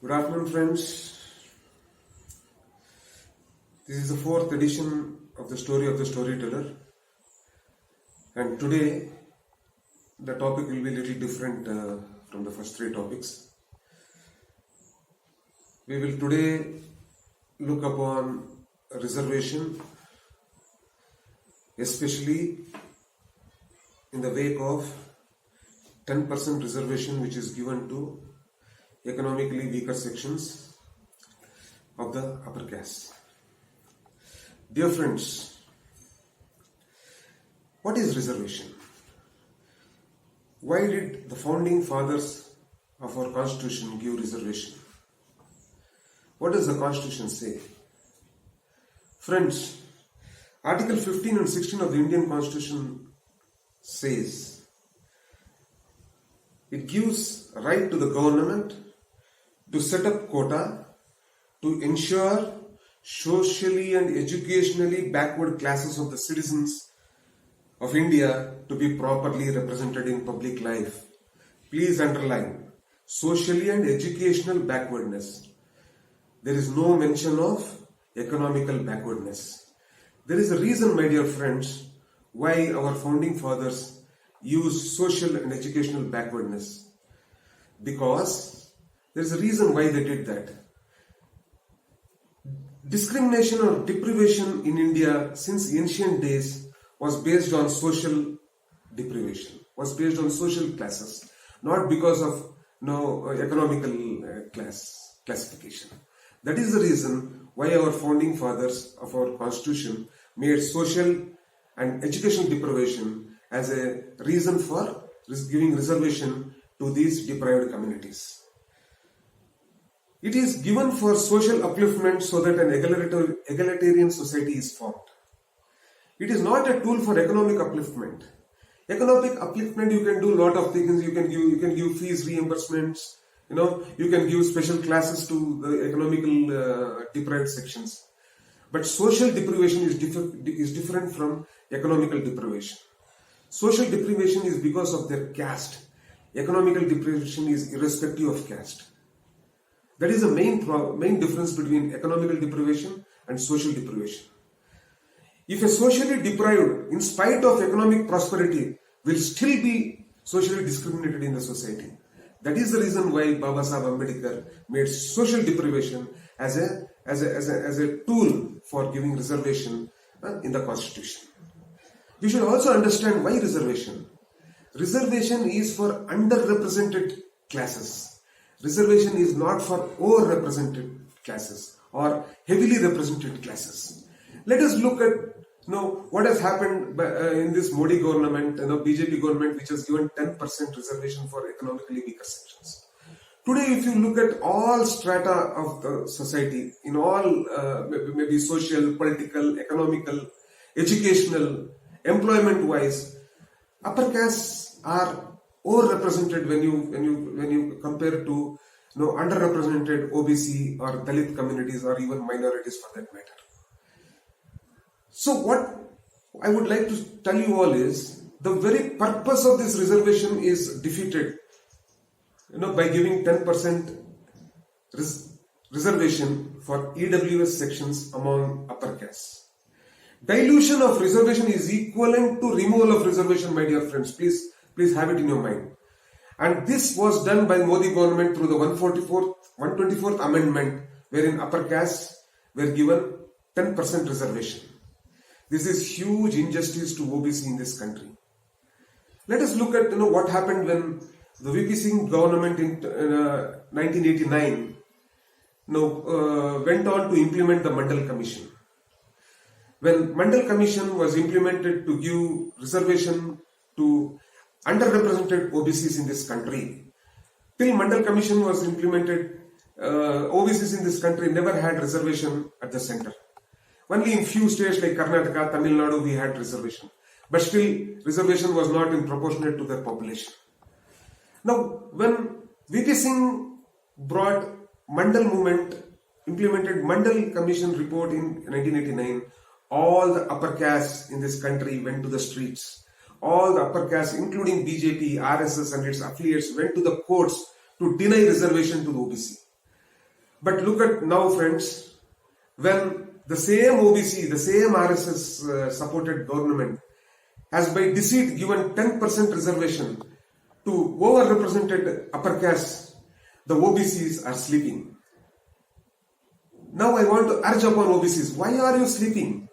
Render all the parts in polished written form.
Good afternoon, friends. This is the fourth edition of the Story of the Storyteller, and today the topic will be a little different from the first three topics. We will today look upon a reservation, especially in the wake of 10% reservation which is given to economically weaker sections of the upper caste. Dear friends, what is reservation? Why did the founding fathers of our constitution give reservation? What does the constitution say? Friends, Article 15 and 16 of the Indian Constitution says it gives right to the government to set up quota to ensure socially and educationally backward classes of the citizens of India to be properly represented in public life. Please underline, socially and educational backwardness. There is no mention of economical backwardness. There is a reason, my dear friends, why our founding fathers used social and educational backwardness. Because there is a reason why they did that. Discrimination or deprivation in India since ancient days was based on social deprivation, was based on social classes, not because of economical classification. That is the reason why our founding fathers of our constitution made social and educational deprivation as a reason for giving reservation to these deprived communities. It is given for social upliftment so that an egalitarian society is formed. It is not a tool for economic upliftment. Economic upliftment, you can do a lot of things. You can give fees reimbursements. You can give special classes to the economical deprived sections. But social deprivation is different from economical deprivation. Social deprivation is because of their caste. Economical deprivation is irrespective of caste. That is the main difference between economical deprivation and social deprivation. If a socially deprived, in spite of economic prosperity, will still be socially discriminated in the society. That is the reason why Baba Sahib Ambedkar made social deprivation as a tool for giving reservation in the constitution. We should also understand why reservation. Reservation is for underrepresented classes. Reservation is not for overrepresented classes or heavily represented classes. Let us look at what has happened in this Modi government, BJP government, which has given 10% reservation for economically weaker sections. Today, if you look at all strata of the society, in all maybe social, political, economical, educational, employment-wise, upper castes are overrepresented when you compare to underrepresented OBC or Dalit communities or even minorities for that matter. So what I would like to tell you all is the very purpose of this reservation is defeated by giving 10% reservation for EWS sections among upper castes. Dilution of reservation is equivalent to removal of reservation, my dear friends. Please have it in your mind. And this was done by Modi government through the 124th amendment, wherein upper castes were given 10% reservation. This is huge injustice to OBC in this country. Let us look at what happened when the VP Singh government in 1989 went on to implement the Mandal Commission. When Mandal Commission was implemented to give reservation to underrepresented OBCs in this country, till Mandal Commission was implemented, OBCs in this country never had reservation at the center. Only in few states like Karnataka, Tamil Nadu, we had reservation. But still, reservation was not in proportionate to their population. Now, when VP Singh brought Mandal movement, implemented Mandal Commission report in 1989, all the upper castes in this country went to the streets. All the upper castes, including BJP, RSS and its affiliates, went to the courts to deny reservation to the OBC. But look at now, friends, when the same OBC, the same RSS supported government has by deceit given 10% reservation to overrepresented upper caste, the OBCs are sleeping. Now I want to urge upon OBCs, why are you sleeping?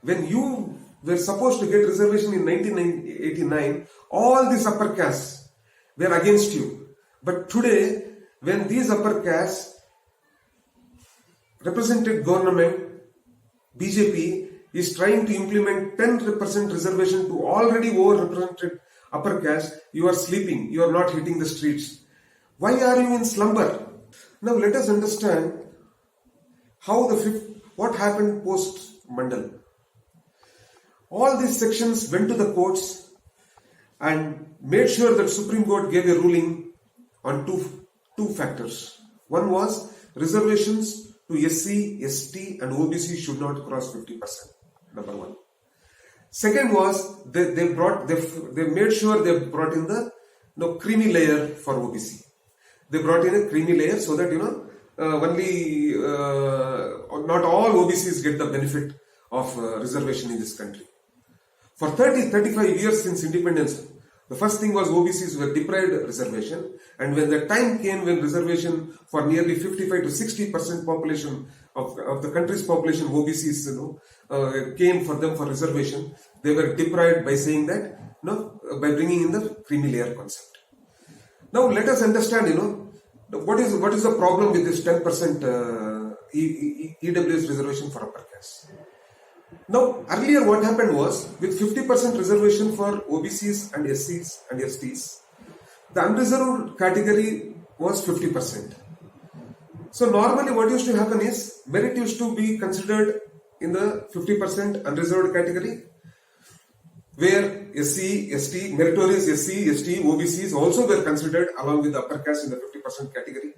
When you were supposed to get reservation in 1989, all these upper castes were against you. But today, when these upper castes represented government, BJP is trying to implement 10% reservation to already overrepresented upper caste, you are sleeping, you are not hitting the streets. Why are you in slumber? Now let us understand what happened post Mandal. All these sections went to the courts and made sure that Supreme Court gave a ruling on two factors. One was reservations to SC, ST and OBC should not cross 50%. Number one. Second was they made sure they brought in the creamy layer for OBC. They brought in a creamy layer so that only not all OBCs get the benefit of reservation in this country. For 35 years since independence, the first thing was OBCs were deprived reservation, and when the time came when reservation for nearly 55 to 60% population of the country's population, OBCs came for them for reservation, they were deprived by saying that by bringing in the creamy layer concept. Now let us understand what is the problem with this 10% EWS reservation for upper caste. Now, earlier what happened was, with 50% reservation for OBCs and SCs and STs, the unreserved category was 50%. So normally what used to happen is, merit used to be considered in the 50% unreserved category, where SC, ST, meritorious SC, ST, OBCs also were considered along with the upper caste in the 50% category.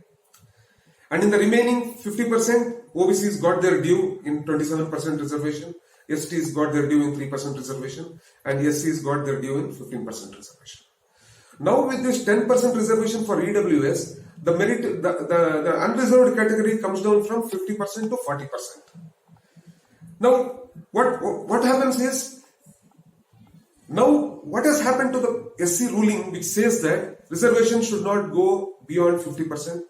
And in the remaining 50%, OBCs got their due in 27% reservation, STs got their due in 3% reservation, and SCs got their due in 15% reservation. Now with this 10% reservation for EWS, the unreserved category comes down from 50% to 40%. Now what happens is, now what has happened to the SC ruling which says that reservation should not go beyond 50%?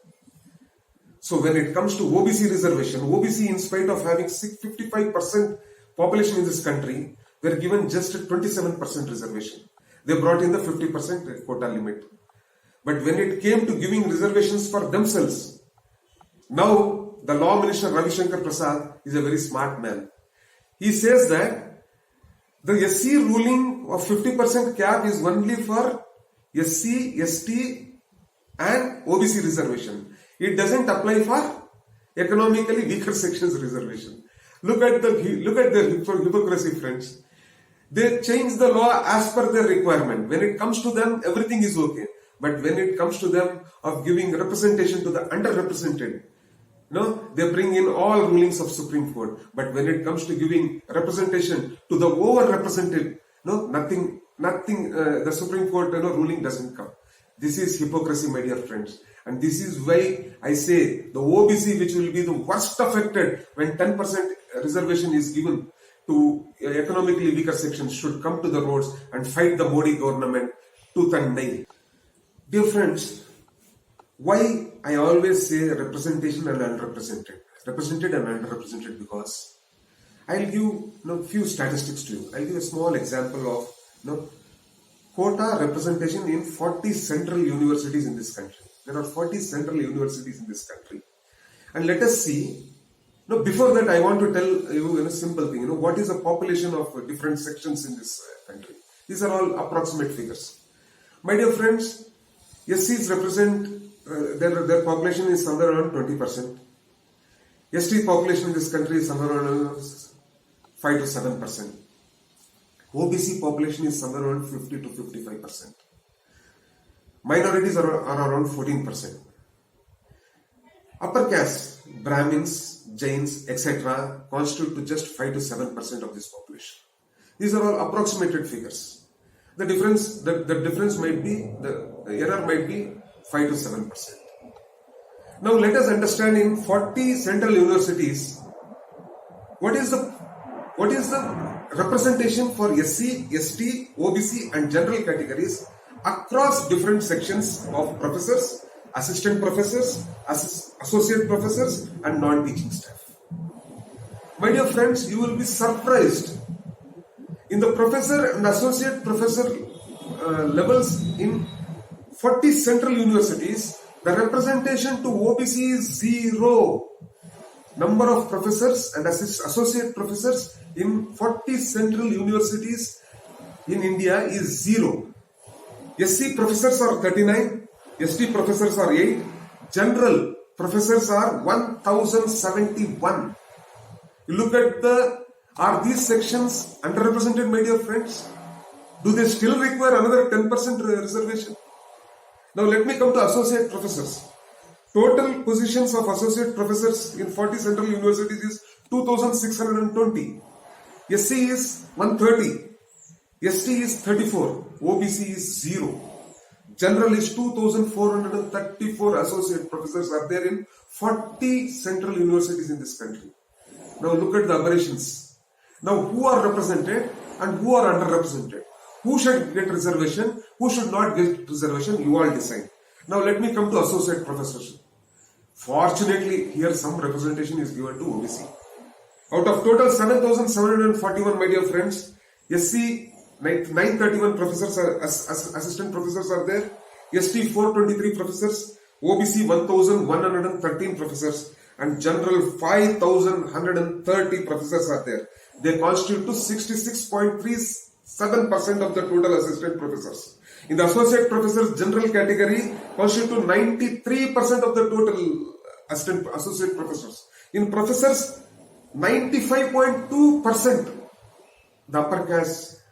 So when it comes to OBC reservation, OBC in spite of having 55% population in this country, were given just a 27% reservation. They brought in the 50% quota limit. But when it came to giving reservations for themselves, now the Law Minister Ravi Shankar Prasad is a very smart man. He says that the SC ruling of 50% cap is only for SC, ST and OBC reservation. It doesn't apply for economically weaker sections reservation. Look at the hypocrisy, friends. They change the law as per their requirement. When it comes to them, everything is okay. But when it comes to them of giving representation to the underrepresented, they bring in all rulings of Supreme Court. But when it comes to giving representation to the overrepresented, nothing. The Supreme Court ruling doesn't come. This is hypocrisy, my dear friends. And this is why I say the OBC, which will be the worst affected when 10% reservation is given to economically weaker sections, should come to the roads and fight the Modi government tooth and nail. Dear friends, why I always say representation and underrepresented? Represented and underrepresented because I'll give few statistics to you. I'll give a small example of quota representation in 40 central universities in this country. There are 40 central universities in this country. And let us see, before that I want to tell you a simple thing, what is the population of different sections in this country. These are all approximate figures. My dear friends, SCs represent, their population is somewhere around 20%. ST population in this country is somewhere around 5 to 7%. OBC population is somewhere around 50 to 55%. Minorities are around 14%. Upper caste, Brahmins, Jains, etc. constitute to just 5 to 7% of this population. These are all approximated figures. The difference might be, the error might be 5 to 7%. Now let us understand in 40 central universities what is the representation for SC, ST, OBC and general categories across different sections of professors, assistant professors, associate professors and non-teaching staff. My dear friends, you will be surprised in the professor and associate professor levels in 40 central universities. The representation to OBC is 0. Number of professors and associate professors in 40 central universities in India is 0. SC professors are 39, ST professors are 8, general professors are 1071. You look at are these sections underrepresented, my dear friends? Do they still require another 10% reservation? Now let me come to associate professors. Total positions of associate professors in 40 central universities is 2620. SC is 130. ST is 34. OBC is 0. General is 2434 associate professors are there in 40 central universities in this country. Now look at the aberrations. Now who are represented and who are underrepresented? Who should get reservation? Who should not get reservation? You all decide. Now let me come to associate professors. Fortunately, here some representation is given to OBC. Out of total 7,741, my dear friends, SC 931 professors are assistant professors are there. ST 423 professors, OBC 1,113 professors, and general 5,130 professors are there. They constitute to 66.37% of the total assistant professors. In the associate professors general category, constitute to 93% of the total associate professors. In professors, 95.2%. The upper caste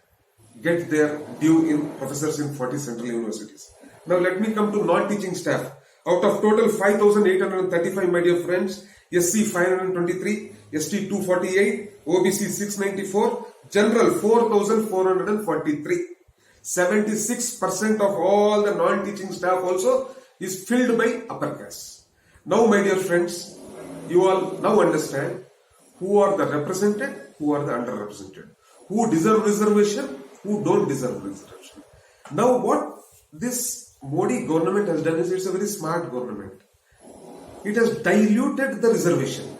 get their due in professors in 40 central universities. Now let me come to non-teaching staff. Out of total 5,835, my dear friends, SC 523, ST 248, OBC 694, general 4,443. 76% of all the non-teaching staff also is filled by upper caste. Now my dear friends, you all now understand who are the represented, who are the underrepresented, who deserve reservation, who don't deserve reservation. Now what this Modi government has done is it's a very smart government. It has diluted the reservation.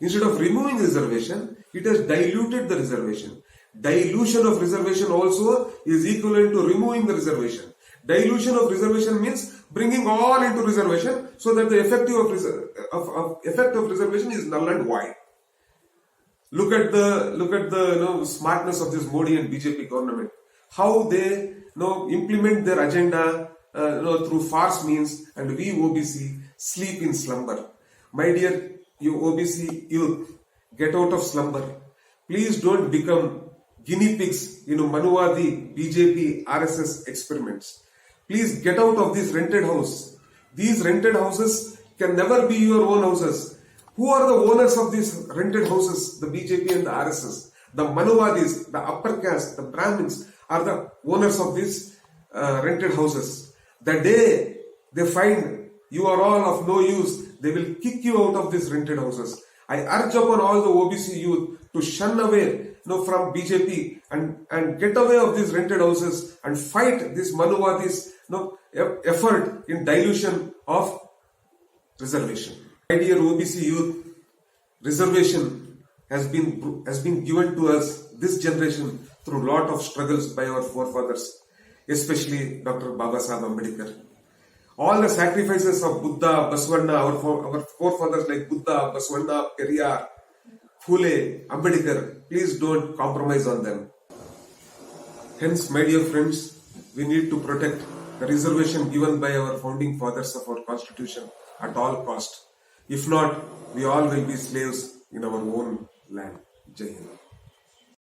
Instead of removing reservation, it has diluted the reservation. Dilution of reservation also is equivalent to removing the reservation. Dilution of reservation means bringing all into reservation so that the effect of reservation is null and void. Look at the smartness of this Modi and BJP government. How they implement their agenda through farce means, and we OBC sleep in slumber. My dear you OBC youth, get out of slumber. Please don't become guinea pigs in Manuwadi, BJP, RSS experiments. Please get out of this rented house. These rented houses can never be your own houses. Who are the owners of these rented houses? The BJP and the RSS. The Manuwadis, the upper caste, the Brahmins are the owners of these rented houses. The day they find you are all of no use, they will kick you out of these rented houses. I urge upon all the OBC youth to shun away from BJP and get away of these rented houses and fight this Manuwadis effort in dilution of reservation. My dear OBC youth, reservation has been given to us, this generation, through lot of struggles by our forefathers, especially Dr. Babasaheb Ambedkar. All the sacrifices of Buddha, Basavana, our forefathers like Buddha, Basavana, Periyar, Phule, Ambedkar, please don't compromise on them. Hence, my dear friends, we need to protect the reservation given by our founding fathers of our constitution at all cost. If not, we all will be slaves in our own land. Jai Hind.